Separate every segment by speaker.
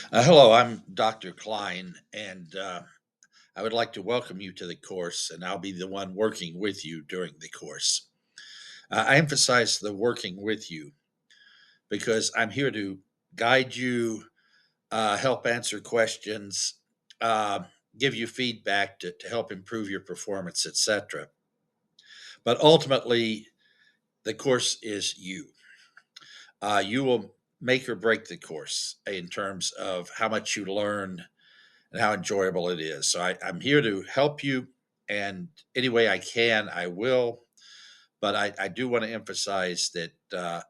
Speaker 1: Hello, I'm Dr. Klein, and I would like to welcome you to the course, and I'll be the one working with you during the course. I emphasize the working with you because I'm here to guide you, help answer questions, uh, give you feedback to help improve your performance, etc. But ultimately, the course is you. You will make or break the course in terms of how much you learn and how enjoyable it is. So I'm here to help you, and any way I can, I will. But I do want to emphasize that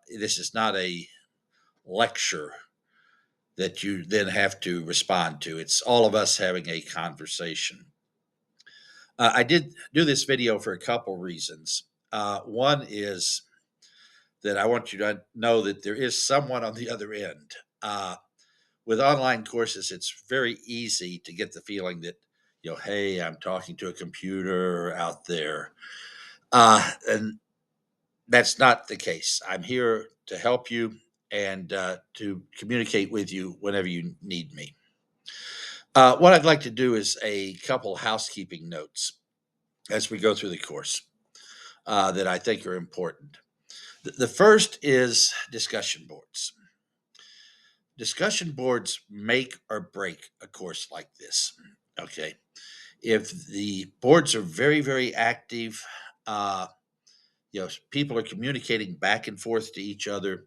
Speaker 1: this is not a lecture that you then have to respond to. It's all of us having a conversation. I did do this video for a couple reasons. One is that I want you to know that there is someone on the other end. With online courses, it's very easy to get the feeling that, hey, I'm talking to a computer out there. And that's not the case. I'm here to help you and to communicate with you whenever you need me. What I'd like to do is a couple housekeeping notes as we go through the course that I think are important. The first is discussion boards. Discussion boards make or break a course like this. Okay. If the boards are very, very active, uh, people are communicating back and forth to each other,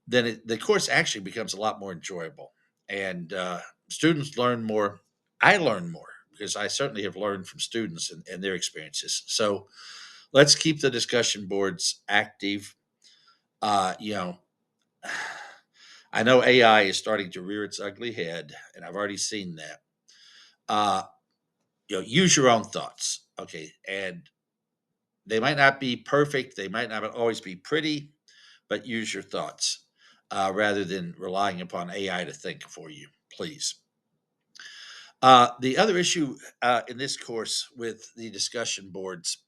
Speaker 1: then the course actually becomes a lot more enjoyable. And students learn more. I learn more because I certainly have learned from students and their experiences. So let's keep the discussion boards active. Uh, you know, I know AI is starting to rear its ugly head, and I've already seen that. Uh, use your own thoughts, okay? And they might not be perfect, they might not always be pretty, but use your thoughts rather than relying upon AI to think for you, please. The other issue in this course with the discussion boards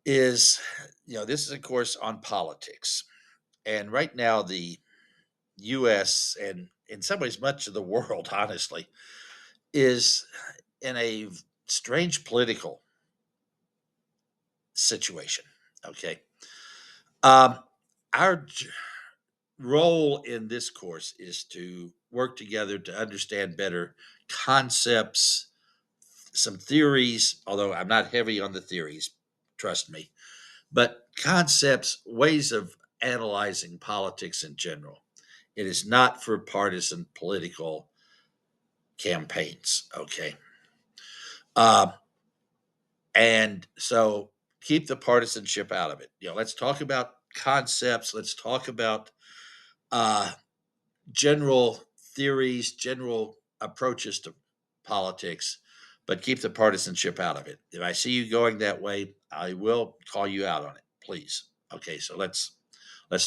Speaker 1: is, this is a course on politics. And right now, the US and in some ways much of the world, honestly, is in a strange political situation. Okay. Um, our role in this course is to work together to understand better concepts, some theories, although I'm not heavy on the theories, trust me, but concepts, ways of analyzing politics in general. It is not for partisan political campaigns. Okay. Um, and so keep the partisanship out of it. Let's talk about concepts. Let's talk about uh, general theories, general approaches to politics, but keep the partisanship out of it. If I see you going that way, I will call you out on it, please. Okay, so let's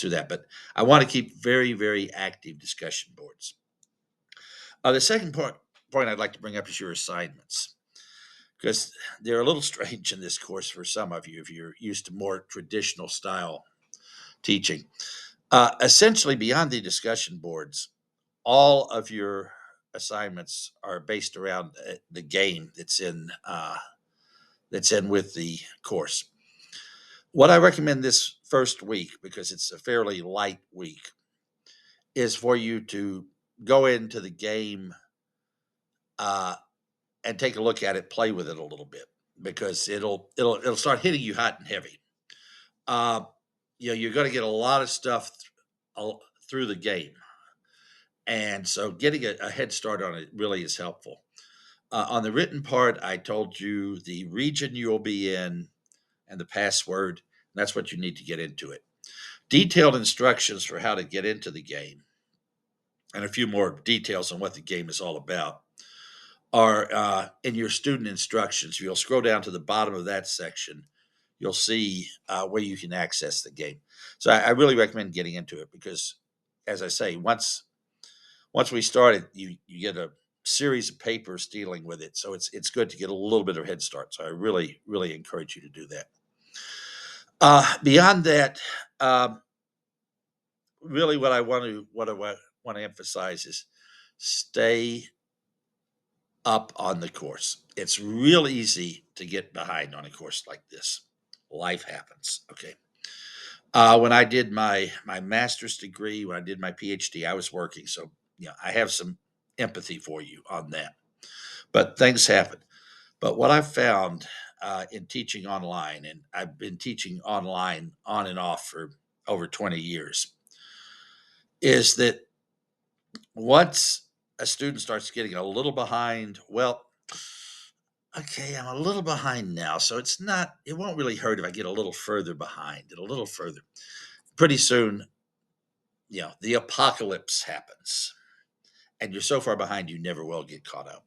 Speaker 1: do that. But I want to keep very, very active discussion boards. The second point I'd like to bring up is your assignments because they're a little strange in this course for some of you if you're used to more traditional style teaching. Essentially, beyond the discussion boards, all of your assignments are based around the game that's in with the course. What I recommend this first week, because it's a fairly light week, is for you to go into the game uh, and take a look at it, play with it a little bit, because it'll start hitting you hot and heavy. Uh, you're going to get a lot of stuff through the game, and so getting a head start on it really is helpful. On the written part, I told you the region you'll be in and the password. And that's what you need to get into it. Detailed instructions for how to get into the game and a few more details on what the game is all about are in your student instructions. If you'll scroll down to the bottom of that section, you'll see where you can access the game. So I really recommend getting into it because, as I say, once we started, you get a series of papers dealing with it. So it's good to get a little bit of head start. So I really, really encourage you to do that. Beyond that, um, really what I want to emphasize is stay up on the course. It's real easy to get behind on a course like this. Life happens. Okay. When I did my master's degree, when I did my PhD, I was working, so I have some empathy for you on that. But things happen. But what I've found in teaching online, and I've been teaching online on and off for over 20 years, is that once a student starts getting a little behind, well, okay, I'm a little behind now, so it won't really hurt if I get a little further behind and a little further. Pretty soon, the apocalypse happens, and you're so far behind you never will get caught up.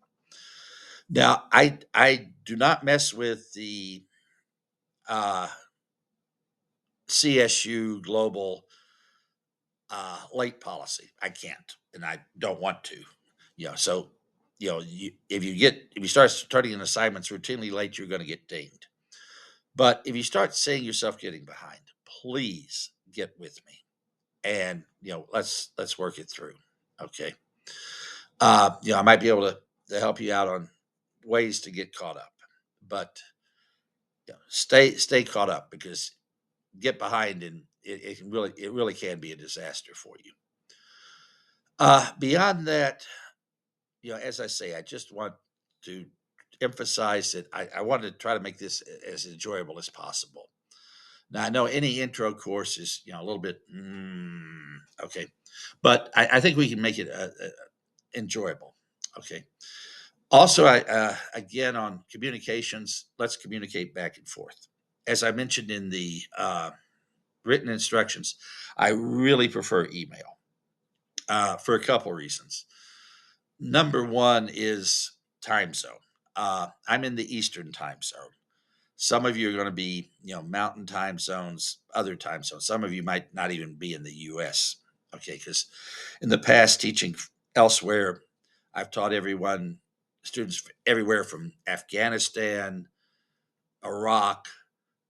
Speaker 1: Now, I do not mess with the uh, CSU global late policy. I can't, and I don't want to. So if you start turning in assignments routinely late, you're going to get dinged. But if you start seeing yourself getting behind, please get with me, and let's work it through. Okay. I might be able to help you out on ways to get caught up, but stay caught up, because get behind and it really can be a disaster for you. Beyond that, as I say, I just want to emphasize that I want to try to make this as enjoyable as possible. Now, I know any intro course is a little bit okay, but I think we can make it enjoyable. Okay. Also, I again on communications, let's communicate back and forth. As I mentioned in the written instructions, I really prefer email for a couple reasons. Number one is time zone. I'm in the Eastern time zone. Some of you are going to be, mountain time zones, other time zones. Some of you might not even be in the US. Okay. Because in the past, teaching elsewhere, I've taught students everywhere from Afghanistan, Iraq,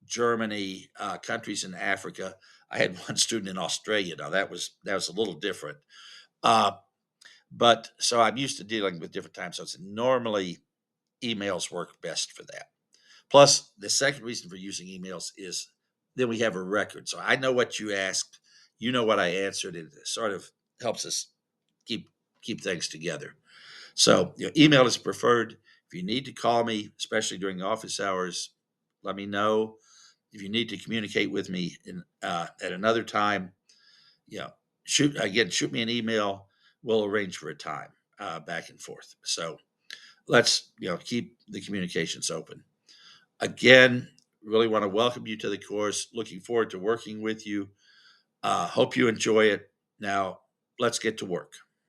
Speaker 1: Germany, countries in Africa. I had one student in Australia. Now that was a little different. Uh, but so I'm used to dealing with different time zones. And normally, emails work best for that. Plus, the second reason for using emails is then we have a record. So I know what you asked, you know what I answered, and it sort of helps us keep keep things together. So email is preferred. If you need to call me, especially during office hours, let me know. If you need to communicate with me at another time, you know, shoot me an email. We'll arrange for a time back and forth. So let's keep the communications open. Again, really want to welcome you to the course. Looking forward to working with you. Hope you enjoy it. Now, let's get to work.